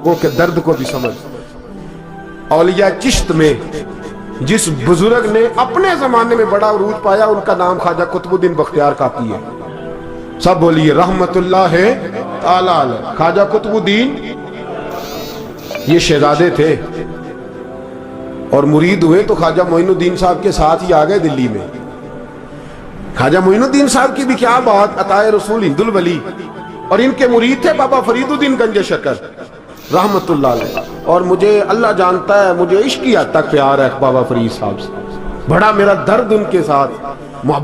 وہ کے درد کو بھی سمجھ. اولیاء چشت میں جس بزرگ نے اپنے زمانے میں بڑا عروج پایا ان کا نام خواجہ قطب الدین بختیار کاکی ہے. سب بولیے رحمت اللہ تعالی علیہ. خواجہ قطب الدین یہ شہزادے تھے اور مرید ہوئے تو خواجہ معین الدین صاحب کے ساتھ ہی آ گئے دلی میں. خواجہ معین الدین صاحب کی بھی کیا بات، عطائے رسول ہند الولی، اور ان کے مرید تھے بابا فرید الدین گنج شکر رحمت اللہ علیہ. اور مجھے اللہ جانتا ہے مجھے عشق کی حد تک پیار ہے بابا فرید صاحب سے، بڑا میرا درد ان کے ساتھ.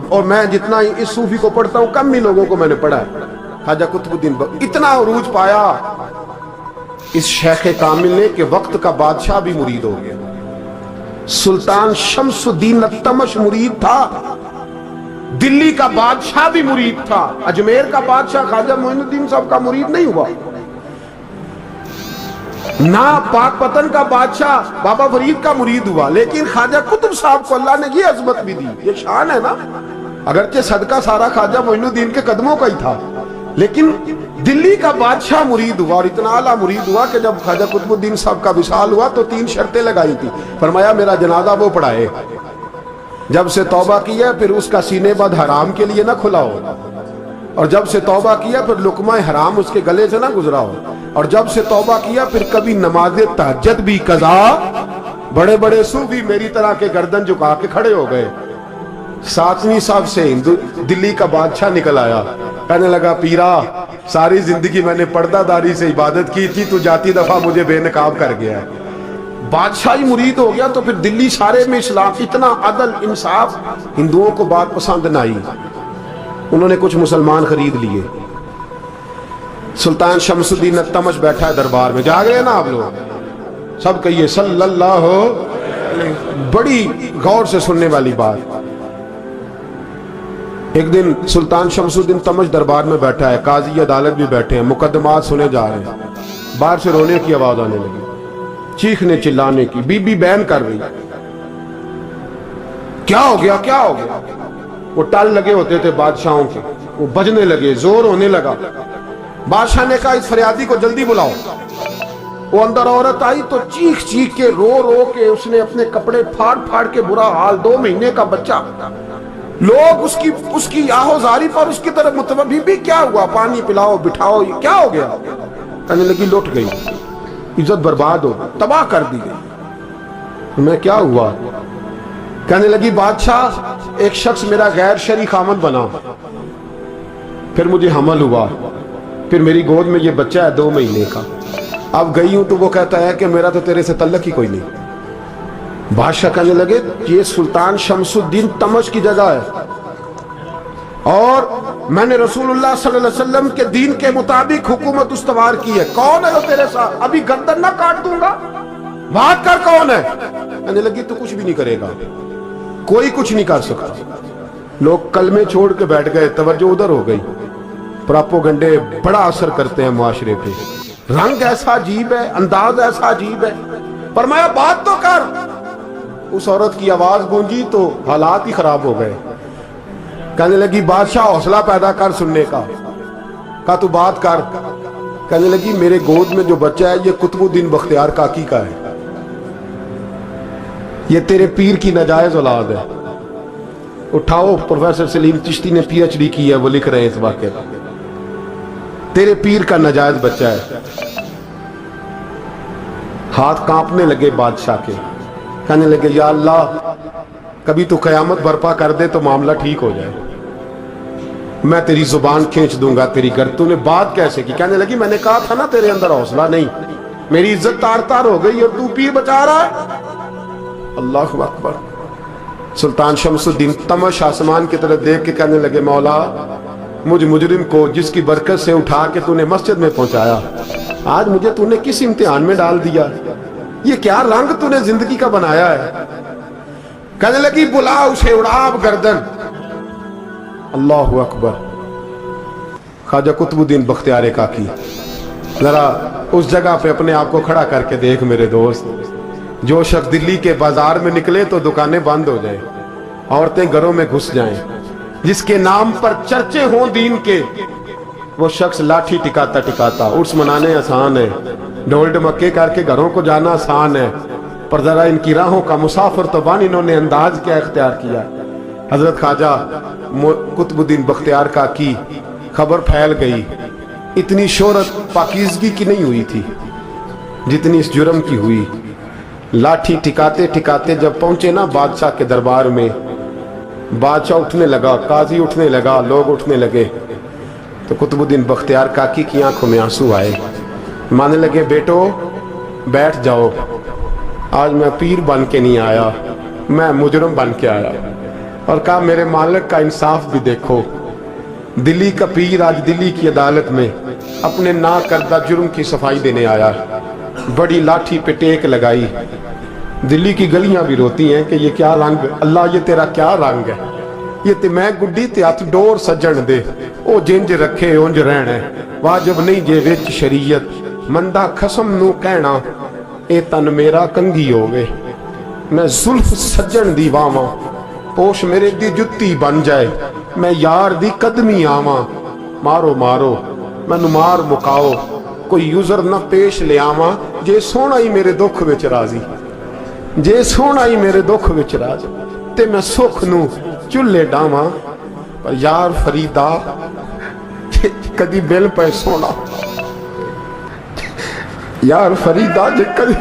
اور میں جتنا اس صوفی کو پڑھتا ہوں کم ہی لوگوں کو میں نے پڑھا ہے. خواجہ قطب الدین اتنا عروج پایا اس شیخ کامل نے کہ وقت کا بادشاہ بھی مرید ہو گیا. سلطان شمس الدین التمش مرید تھا، دلی کا بادشاہ بھی مرید تھا. اجمیر کا بادشاہ خواجہ معین الدین صاحب کا مرید نہیں ہوا، نہ پاک پتن کا بادشاہ بابا فرید کا مرید ہوا. لیکن خواجہ قطب صاحب کو اللہ نے یہ عظمت بھی دی، یہ شان ہے نا. اگرچہ صدقہ سارا خواجہ معین الدین کے قدموں کا ہی تھا، لیکن دلی کا بادشاہ مرید ہوا، اور اتنا اعلیٰ مرید ہوا کہ جب خواجہ قطب الدین صاحب کا وصال ہوا تو 3 شرطیں لگائی تھی. فرمایا میرا جنازہ وہ پڑھائے، جب سے توبہ کیا پھر اس کا سینے بد حرام کے لیے نہ کھلا ہو، اور جب سے توبہ کیا پھر لقمہ حرام اس کے گلے سے نہ گزرا ہو، اور جب سے توبہ کیا پھر کبھی نماز تہجد بھی قضا. بڑے بڑے صوفی میری طرح کے گردن جھکا کے کھڑے ہو گئے. 7ویں صاحب سے دلی کا بادشاہ نکل آیا، کہنے لگا پیرا ساری زندگی میں نے پردہ داری سے عبادت کی تھی، تو جاتی دفعہ مجھے بے نقاب کر گیا ہے. بادشاہی مرید ہو گیا تو پھر دلی سارے میں اسلام، اتنا عدل انصاف. ہندوؤں کو بات پسند نہ آئی، انہوں نے کچھ مسلمان خرید لیے. سلطان شمس الدین التمش بیٹھا ہے دربار میں، جاگ رہے ہیں نا آپ لوگ سب، کہیے صلی اللہ علیہ. بڑی غور سے سننے والی بات. ایک دن سلطان شمس الدین تمش دربار میں بیٹھا ہے، قاضی عدالت بھی بیٹھے ہیں، مقدمات سنے جا رہے ہیں. باہر سے رونے کی آواز آنے لگی، چیخنے چلانے کی. بی بی بیان کر رہی، کیا ہو گیا کیا ہو گیا. وہ ٹال لگے ہوتے تھے بادشاہوں کے، وہ بجنے لگے، زور ہونے لگا. بادشاہ نے کہا اس فریادی کو جلدی بلاؤ. وہ اندر عورت آئی تو چیخ چیخ کے رو رو کے اس نے اپنے کپڑے پھاڑ پھاڑ کے برا حال، 2 مہینے کا بچہ. لوگ اس کی آہوزاری پر اس کی طرف متوجہ. بی بی کیا ہوا، پانی پلاؤ بٹھاؤ، کیا ہو گیا. کہنے لگی لٹ گئی، عزت برباد ہو، تباہ کر دی گئی. میں کیا ہوا. کہنے لگی بادشاہ ایک شخص میرا غیر شرعی خامند بنا، پھر مجھے حمل ہوا، پھر میری گود میں یہ بچہ ہے 2 مہینے کا. اب گئی ہوں تو وہ کہتا ہے کہ میرا تو تیرے سے تعلق ہی کوئی نہیں. بادشاہ کہنے لگے یہ سلطان شمس الدین تمش کی جگہ ہے، اور میں نے رسول اللہ صلی اللہ علیہ وسلم کے دین کے مطابق حکومت استوار کی ہے. کون ہے وہ تیرے ساتھ؟ ابھی گردن نہ کاٹ دوں گا، بات کر کون ہے. کہنے لگی تو کچھ بھی نہیں کرے گا، کوئی کچھ نہیں کر سکتا. لوگ کلمے چھوڑ کے بیٹھ گئے، توجہ ادھر ہو گئی. پراپوگنڈے بڑا اثر کرتے ہیں معاشرے پہ. رنگ ایسا عجیب ہے، انداز ایسا عجیب ہے. فرمایا بات تو کر. اس عورت کی آواز گونجی تو حالات ہی خراب ہو گئے. کہنے لگی بادشاہ حوصلہ پیدا کر سننے کا. کہا تو بات کر. کہنے لگی میرے گود میں جو بچہ ہے یہ قطب الدین بختیار کاکی کا ہے، یہ تیرے پیر کی ناجائز اولاد ہے. اٹھاؤ، پروفیسر سلیم چشتی نے پی ایچ ڈی کی ہے، وہ لکھ رہے ہیں اس واقعے پر. تیرے پیر کا ناجائز بچہ ہے. ہاتھ کانپنے لگے بادشاہ کے. کہنے لگے یا اللہ کبھی تو قیامت برپا کر دے تو معاملہ ٹھیک ہو جائے، میں تیری زبان کھینچ دوں گا تیری گر. تو نے بات کیسے کی؟ کہنے لگی میں نے کہا تھا نا تیرے اندر حوصلہ نہیں، میری عزت تار تار ہو گئی اور تو پیر بچا رہا ہے. اللہ اکبر. سلطان شمس الدین تمش آسمان کی طرف دیکھ کے کہنے لگے مولا مجھ مجرم کو جس کی برکت سے اٹھا کے تو نے مسجد میں پہنچایا، آج مجھے تو نے کس امتحان میں ڈال دیا. یہ کیا رنگ تو نے زندگی کا بنایا ہے. کہنے لگی بلا اسے، اڑاب گردن. اللہ اکبر. خواجہ قطب الدین بختیار کاکی، ذرا اس جگہ پہ اپنے آپ کو کھڑا کر کے دیکھ میرے دوست. جو شخص دلی کے بازار میں نکلے تو دکانیں بند ہو جائیں، عورتیں گھروں میں گھس جائیں، जिसके नाम पर चर्चे हों दीन के, वो शख्स लाठी टिकाता टिकाता। उर्स मनाने आसान है, ढोल ढमक्के करके घरों को जाना आसान है, पर जरा इनकी राहों का मुसाफिर तो बन इन्होंने अंदाज क्या इख्तियार किया। हजरत ख्वाजा कुतुबुद्दीन बख्तियार का की खबर फैल गई। इतनी शोहरत पाकीज़गी की नहीं हुई थी जितनी इस जुर्म की हुई। लाठी टिकाते टिकाते जब पहुंचे ना बादशाह के दरबार में, बादशाह उठने लगा, काजी उठने लगा, लोग उठने लगे, तो कुतुबुद्दीन बख्तियार काकी की आंखों में आंसू आए। मानने लगे, बेटो बैठ जाओ, आज मैं पीर बन के नहीं आया, मैं मुजरम बन के आया। और कहा, मेरे मालिक का इंसाफ भी देखो। दिल्ली का पीर आज दिल्ली की अदालत में अपने ना करदा जुर्म की सफाई देने आया। बड़ी लाठी पे टेक लगाई। दिल्ली की गलियां भी रोती हैं कि ये क्या रंग, अल्लाह ये तेरा क्या रंग है, ये ते मैं गुड्डी ते हथ डोर सज्जन दे, ओ जिंज रखे उंज रहना, वाजिब नहीं जे विच शरीयत, मंदा खसम नू कहना ए तन मेरा कंगी होवे। मैं जुल्फ सज्जन दी वावा, पोश मेरे दी जुत्ती बन जाए, मैं यार दी कदमी आवा। मारो मारो मैनू मार मुकाओ, कोई यूजर न पेश ले आवा, जे सोना ही मेरे दुख विच राजी, जे सोना ही मेरे दुख विच राज, ते मैं सुख नू चुल्ले डावा। पर यार फरीदा कदी बिल पे सोना, यार फरीदा जे कदी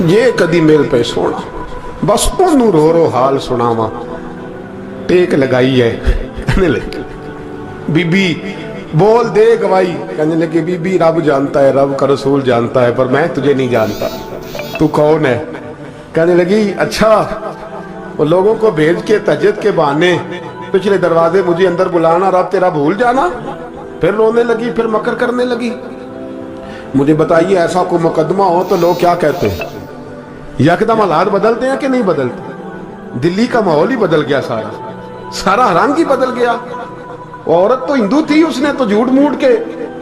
ये कदी मेल पे सोना, बस ओनू रो रो हाल सुनावा। टेक लगाई है, कहने लगे बीबी बोल दे गवाही। कहने लगे, बीबी रब जानता है, रब का रसूल जानता है, पर मैं तुझे नहीं जानता, तू कौन है। कहने लगी, अच्छा वो लोगों को भेज के तहज्जुद के बहाने पिछले दरवाजे मुझे अंदर बुलाना, रब तेरा भूल जाना। फिर रोने लगी, फिर मकर करने लगी। मुझे बताइए, ऐसा कोई मुकदमा हो तो लोग क्या कहते हैं? यकदम हालात बदलते हैं कि नहीं बदलते? दिल्ली का माहौल ही बदल गया, सारा रंग ही बदल गया। औरत तो हिंदू थी, उसने तो झूठ मूठ के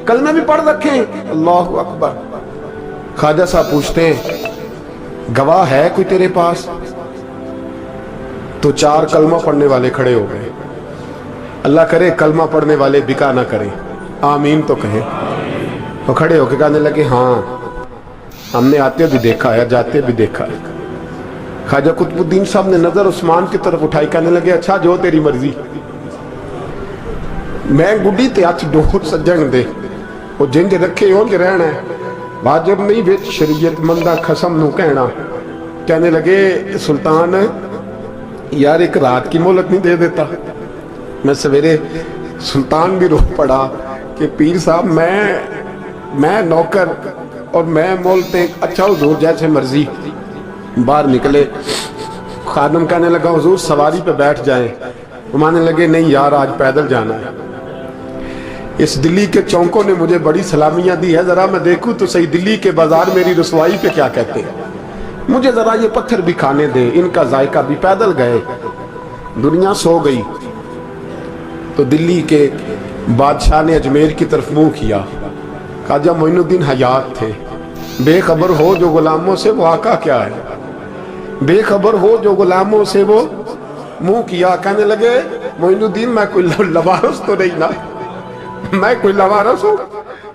कलमे भी पढ़ रखे। अल्लाह अकबर। ख्वाजा साहब पूछते हैं, गवाह है कोई तेरे पास? तो 4 कलमा पढ़ने वाले खड़े हो गए। अल्लाह करे कलमा पढ़ने वाले बिका ना करें, आमीन तो कहें। तो खड़े होके कहने लगे, हाँ हमने आते भी देखा है, जाते भी देखा है। ख्वाजा कुतुबुद्दीन साहब ने नजर उस्मान की तरफ उठाई, कहने लगे, अच्छा जो तेरी मर्जी, मैं गुड्डी ते हथ डोर सज्जन दे, वो जिंज रखे उंज रहना है, वाजिब नहीं विच शरीयत, मंदा खसम नू कहना। कहने लगे, सुल्तान यार एक रात की मोहलत नहीं दे देता? मैं सवेरे सुल्तान भी रो पड़ा कि पीर साहब मैं नौकर और मैं मोलते, अच्छा हुजूर जैसे मर्जी। बाहर निकले, खादम कहने लगा, हुजूर सवारी पे बैठ जाएं। वो मानने लगे, नहीं यार आज पैदल जाना है। इस दिल्ली के चौंकों ने मुझे बड़ी सलामियां दी है, जरा मैं देखूं तो सही दिल्ली के बाजार मेरी रसवाई पे क्या कहते हैं। मुझे जरा ये पत्थर भी खाने दे, इनका जायका भी। पैदल गए, दुनिया सो गई तो दिल्ली के बादशाह ने अजमेर की तरफ मुंह किया। ख्वाजा मोइनुद्दीन हयात थे। बेखबर हो जो गुलामों से, वो आका क्या है? बेखबर हो जो गुलामों से, वो मुंह किया। कहने लगे, मोइनुद्दीन मैं कोई लवारस तो नहीं ना, मैं कोई लवारस हूं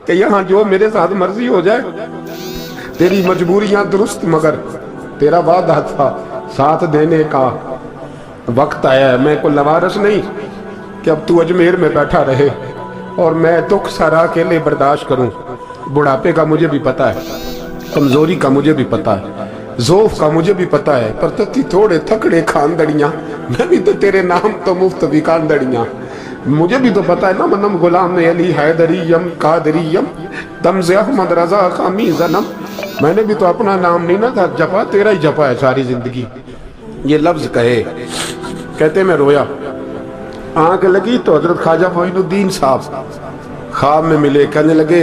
कि यहाँ जो मेरे साथ मर्जी हो जाए? तेरी मजबूरियां दुरुस्त, मगर तेरा वादा था साथ देने का, वक्त आया है। मैं कोई लवारस नहीं कि अब तू अजमेर में बैठा रहे और मैं दुख सारा अकेले बर्दाश्त करूं। बुढ़ापे का मुझे भी पता है, कमजोरी का मुझे भी पता है, ज़ौफ़ का मुझे भी पता है, पर तत्ती थोड़े थकड़े खानदड़ियाँ, मैं भी तो तेरे नाम तो मुफ्त भी खानदड़ियाँ। मुझे भी तो पता है ना, मनम गुलाम अली हैदरियम कादरियम तमज़े अहमद रजा खामी जन्म। मैंने भी तो अपना नाम नहीं ना था जपा, तेरा ही जपा है सारी जिंदगी। ये लफ्ज कहे, कहते मैं रोया। आंख लगी तो हजरत ख्वाजा मोइनुद्दीन साहब ख्वाब में मिले। कहने लगे,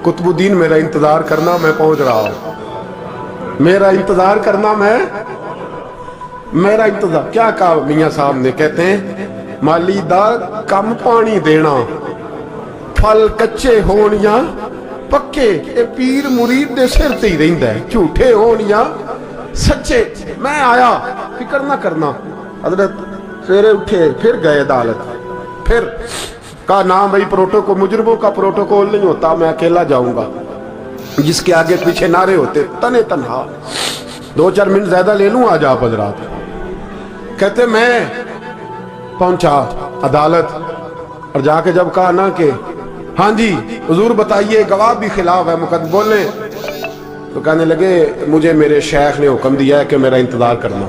कुतुबुद्दीन मेरा इंतजार करना, मैं पहुंच रहा हूं। मेरा इंतजार करना, मेरा इंतजार। क्या कहा मियां साहब ने? कहते हैं, माली दा कम पानी देना, फल कच्चे होण या पक्के, ये पीर मुरीद दे सिर ते ही रहिंदा है, झूठे होण या सच्चे। मैं आया, फिक्र ना करना। हजरत सवेरे उठे, फिर गए अदालत, फिर कहा ना भाई प्रोटोकॉल, मुजरिमों का प्रोटोकॉल नहीं होता, मैं अकेला जाऊंगा। जिसके आगे पीछे नारे होते तने तनहा। 2-4 मिनट ज्यादा ले लूं आज आप हजरात। कहते मैं पहुंचा अदालत और जाके जब कहा ना कि हाँ जी हुजूर बताइए, गवाह भी खिलाफ है, मुकद्दम बोले, तो कहने लगे मुझे मेरे शेख ने हुक्म दिया है कि मेरा इंतजार करना।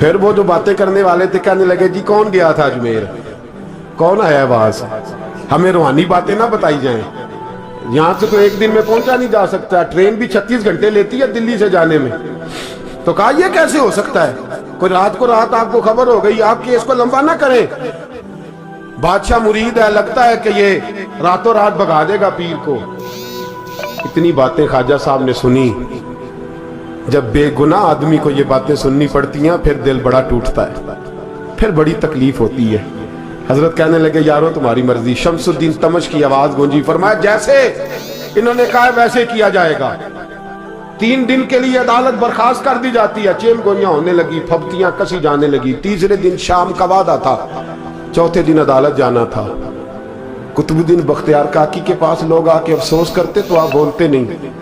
फिर वो जो बातें करने वाले थे कहने लगे जी कौन गया था अजमेर, कौन आया वहां से, हमें रूहानी बातें ना बताई जाएं। यहां से तो एक दिन में पहुंचा नहीं जा सकता, ट्रेन भी 36 घंटे लेती है दिल्ली से जाने में। तो कहा यह कैसे हो सकता है, कोई रात को रात आपको खबर हो गई, आप केस को लंबा ना करें। बादशाह मुरीद है, लगता है कि ये रातों रात भगा देगा पीर को। इतनी बातें ख्वाजा साहब ने सुनी। जब बेगुनाह आदमी को ये बातें सुननी पड़ती हैं फिर दिल बड़ा टूटता है, फिर बड़ी तकलीफ होती है। हजरत कहने लगे यारो तुम्हारी मर्जी। शमसुद्दीन तमश की आवाज गूंजी, फरमाया जैसे इन्होंने कहा वैसे किया जाएगा। 3 दिन के लिए अदालत बर्खास्त कर दी जाती है। चेन गोइयां होने लगी, फबतियां कसी जाने लगी। तीसरे दिन शाम का वादा था, चौथे दिन अदालत जाना था। कुतुबुद्दीन बख्तियार काकी के पास लोग आके अफसोस करते तो आप बोलते नहीं।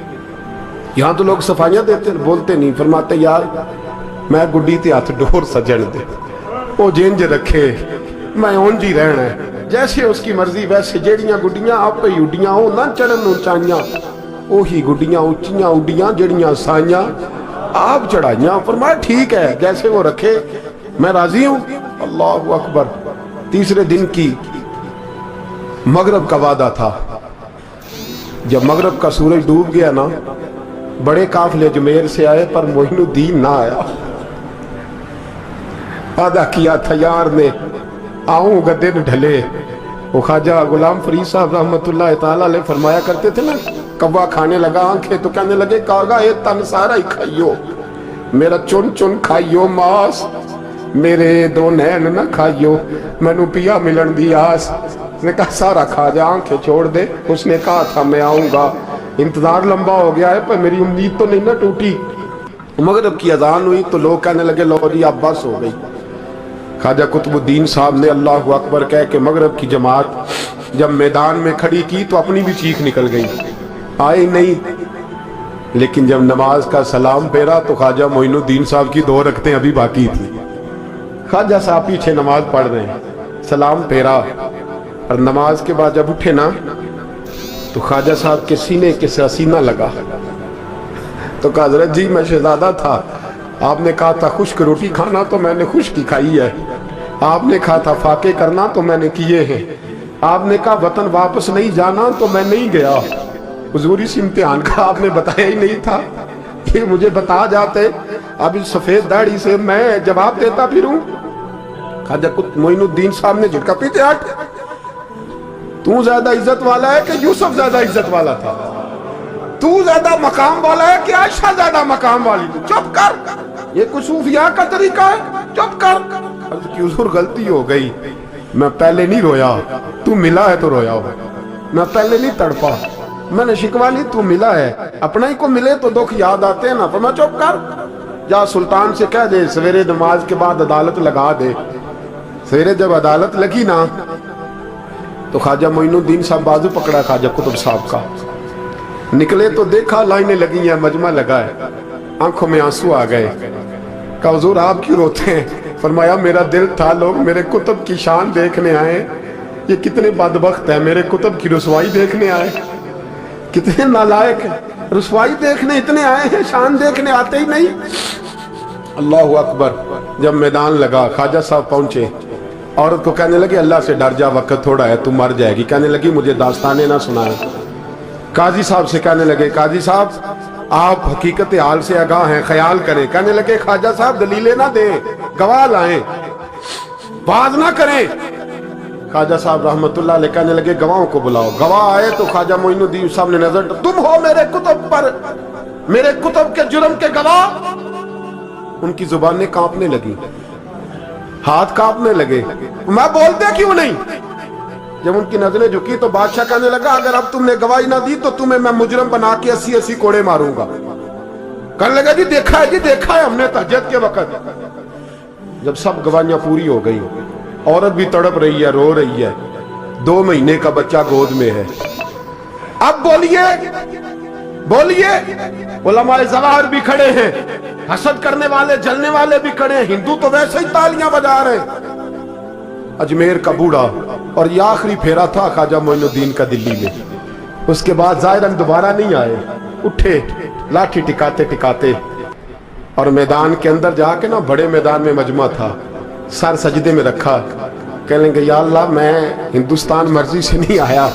यहाँ तो लोग सफाइयां देते बोलते नहीं। फरमाते यार मैं गुड्डी ते हाथ डोर सजन दे, वो जिंज रखे मैं उंज ही रहना है, जैसे उसकी मर्जी वैसे। जेड़ियां गुड्डियां आप ही उड्डियां हो ना चढ़न उचाइयां, ओही गुड्डियां उच्चियां उड्डियां जेड़ियां साइयां आप चढ़ाइयां। फरमाया ठीक है जैसे वो रखे मैं राजी हूं। अल्लाह अकबर। तीसरे दिन की मगरब का वादा था। जब मगरब का सूरज डूब गया ना, बड़े काफले अजमेर से आए पर मोइनुद्दीन ना आया। वादा किया था यार ने आऊंगा दिन ढले। वो ख्वाजा गुलाम फरीद साहब रहमतुल्लाह ताला अलैह फरमाया करते थे ना, कब्बा खाने लगा आंखें तो कहने लगे कागा ये तन सारा ही खाइयो, मेरा चुन चुन खाइयो मास, मेरे 2 नैन ना खाइयो, मैनू पिया मिलन दी आस। उसने कहा सारा खा जा, आंखें छोड़ दे। उसने कहा था मैं आऊंगा, इंतजार लंबा हो गया है पर मेरी उम्मीद तो नहीं ना टूटी। मगरिब की अजान हुई तो लोग कहने लगे लो जी अब बस हो गई। ख्वाजा कुतुबुद्दीन साहब ने अल्लाह अकबर कह के मगरिब की जमात जब मैदान में खड़ी की तो अपनी भी चीख निकल गई, आई नहीं। लेकिन जब नमाज का सलाम फेरा तो ख्वाजा मोइनुद्दीन साहब की 2 रकतें अभी बाकी थी। ख्वाजा साहब पीछे नमाज पढ़ रहे हैं, सलाम फेरा और नमाज के बाद जब उठे ना तो ख्वाजा साहब के सीने के सीना लगा। तो कहा हजरत जी मैं शहजादा था, आपने कहा था खुश्क रोटी खाना तो मैंने खुश्क ही खाई है, आपने कहा था फाके करना तो मैंने किए हैं, आपने कहा वतन वापस नहीं जाना तो मैं नहीं गया। हुजूर इस इम्तिहान का आपने बताया ही नहीं था, ये मुझे बता जाते अब इस सफेद दाढ़ी से मैं जवाब देता फिरूं। ख्वाजा मोइनुद्दीन साहब ने झटका, पीछे हट, तू ज्यादा इज्जत वाला है कि यूसुफ ज्यादा इज्जत वाला था? तू ज्यादा मकाम वाला है कि आयशा ज्यादा मकाम वाली? चुप कर, ये कुछ सूफिया का तरीका है, चुप कर। हुजूर गलती हो गई, मैं पहले नहीं रोया, तू मिला है तो रोया हो। मैं पहले नहीं तड़पा, मैंने शिकवा ली, तू मिला है। अपना ही को मिले तो दुख याद आते हैं ना। पर मैं चुप कर, जा सुल्तान से कह दे सवेरे नमाज के बाद अदालत लगा दे। सवेरे जब अदालत लगी ना तो ख्वाजा मोइनुद्दीन साहब बाजू पकड़ा ख्वाजा कुतुब साहब का, निकले तो देखा लाइनें लगी हैं, मजमा लगा है, आंखों में आंसू आ गए। कहा हुजूर आप क्यों रोते हैं? फरमाया मेरा दिल था लोग मेरे कुतुब की शान देखने आए, ये कितने बदबख्त है, मेरे कुतुब की रुसवाई देखने आए। कितने नालायक है, रुसवाई देखने इतने आए हैं, शान देखने आते ही नहीं। अल्लाह अकबर। जब मैदान लगा ख्वाजा साहब पहुंचे, औरत को कहने लगे अल्लाह से डर जा, वक्त थोड़ा है, तू मर जाएगी। कहने लगी मुझे दास्ताने ना सुनाए। काजी साहब से कहने लगे काजी साहब आप हकीकत हाल से आगाह हैं, ख्याल करें। कहने लगे ख्वाजा साहब दलीलें ना दें, गवाह लाएं, बात ना करें। ख्वाजा साहब रहमतुल्लाह अलैह कहने लगे गवाहों को बुलाओ। गवाह आए तो ख्वाजा मोइनुद्दीन साहब ने नजर, तुम हो मेरे कुतुब पर, मेरे कुतुब के जुर्म के गवाह। उनकी जुबानें कांपने लगी, हाथ कांपने लगे। मैं बोलते क्यों नहीं? जब उनकी नजरें झुकी तो बादशाह कहने लगा अगर अब तुमने गवाही ना दी तो तुम्हें मैं मुजरम बना के 80-80 कोड़े मारूंगा। कहने लगा जी देखा है हमने तहज्जुद के वक्त। जब सब गवाहियां पूरी हो गई, औरत भी तड़प रही है, रो रही है, 2 महीने का बच्चा गोद में है। अब बोलिए उलमाए ज़वाहिर भी खड़े हैं, हसद करने वाले जलने वाले भी खड़े हैं, हिंदू तो वैसे ही तालियां बजा रहे। अजमेर का बूढ़ा, और ये आखिरी फेरा था ख्वाजा मोइनुद्दीन का दिल्ली में। उसके बाद ज़ाहिरन दोबारा नहीं आए, उठे लाठी टिकाते टिकाते और मैदान के अंदर जाके ना, बड़े मैदान में मजमा था, सर सजदे में रखा, कहने लगे या अल्लाह मैं हिंदुस्तान मर्जी से नहीं आया,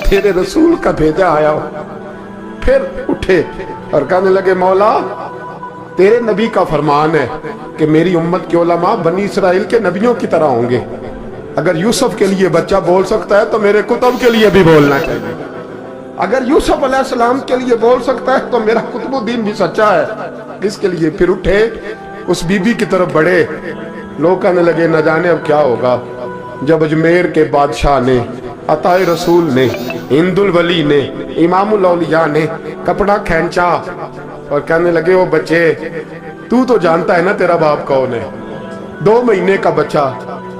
तेरे रसूल का भेजा आया। फिर उठे और कहने लगे मौला तेरे नबी का फरमान है कि मेरी उम्मत के उलमा बनी इसराइल के नबियों की तरह होंगे। अगर यूसुफ के लिए बच्चा बोल सकता है तो मेरे कुतुब के लिए भी बोलना चाहिए। अगर यूसुफ अलैहिस्सलाम के लिए बोल सकता है तो मेरा कुतुबुद्दीन भी सच्चा है। इसके लिए फिर उठे, उस बीबी की तरफ बढ़े। लोग कहने लगे न जाने अब क्या होगा। जब अजमेर के बादशाह ने, अताए रसूल ने, हिंदुल वली ने, इमामुल औलिया ने कपड़ा खींचा और कहने लगे ओ बच्चे तू तो जानता है ना तेरा बाप कौन है। 2 महीने का बच्चा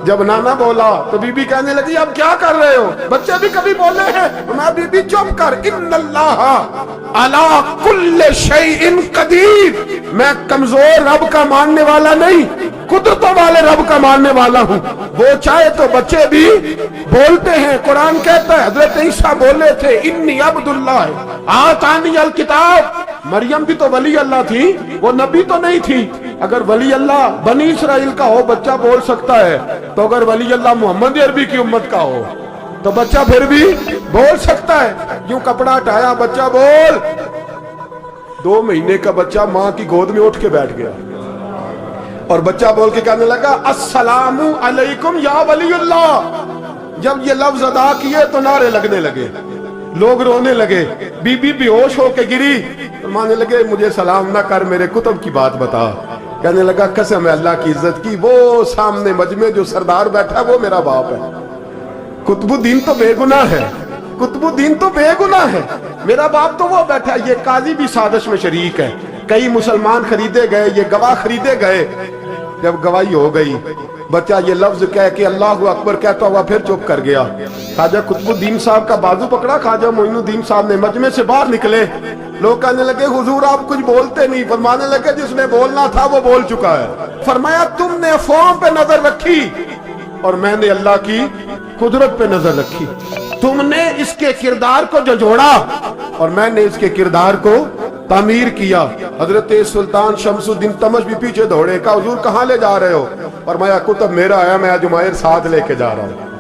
जब नाना बोला तो बीबी कहने लगी अब क्या कर रहे हो, बच्चे भी कभी बोले हैं। मैं बीबी चुप कर, इन्नल्लाह अला कुल्ले शैइन कदीर, मैं कमजोर रब का मानने वाला नहीं, कुदरतों वाले रब का मानने वाला हूँ। वो चाहे तो बच्चे भी बोलते हैं। कुरान कहता है हजरत ईसा बोले थे इन्नी अब्दुल्लाह आतानी अल किताब। मरियम भी तो वली अल्लाह थी, वो नबी तो नहीं थी। अगर वली अल्लाह बनी इसराइल का हो बच्चा बोल सकता है, तो अगर वली अल्लाह मोहम्मद अरबी की उम्मत का हो तो बच्चा फिर भी बोल सकता है। यूं कपड़ा हटाया, बच्चा बोल। 2 महीने का बच्चा माँ की गोद में उठ के बैठ गया और बच्चा बोल के कहने लगा अस्सलामु अलैकुम या वली अल्लाह। जब ये लफ्ज अदा किए तो नारे लगने लगे, लोग रोने लगे, बीबी बेहोश होके गिरी। मानने लगे मुझे सलाम ना कर, मेरे कुतुब की बात बता। कहने लगा कसम है अल्लाह की इज्जत की, वो सामने मजमे जो सरदार बैठा वो मेरा बाप है। कुतुबुद्दीन तो बेगुनाह है, कुतुबुद्दीन तो बेगुनाह है, मेरा बाप तो वो बैठा। ये काजी भी साजिश में शरीक है, कई मुसलमान खरीदे गए, ये गवाह खरीदे गए। जब गवाही हो गई बच्चा ये लफ्ज कह के अल्लाहु अकबर कहता हुआ फिर चुप कर गया। ख्वाजा कुतुबुद्दीन साहब का बाजू पकड़ा, ख्वाजा मोइनुद्दीन साहब ने मजमे से बाहर निकले। लोग कहने लगे हुजूर आप कुछ बोलते नहीं। फरमाने लगे जिसने बोलना था वो बोल चुका है। फरमाया तुमने फॉर्म पे नजर रखी और मैंने अल्लाह की कुदरत पे नजर रखी। तुमने इसके किरदार को जो जोड़ा और मैंने इसके किरदार को तामीर किया। हजरत सुल्तान शमसुद्दीन तमश भी पीछे दौड़े, कहा हुजूर कहाँ ले जा रहे हो। और मैं कुतुब मेरा आया, मैं अजमायर साथ लेके जा रहा हूँ।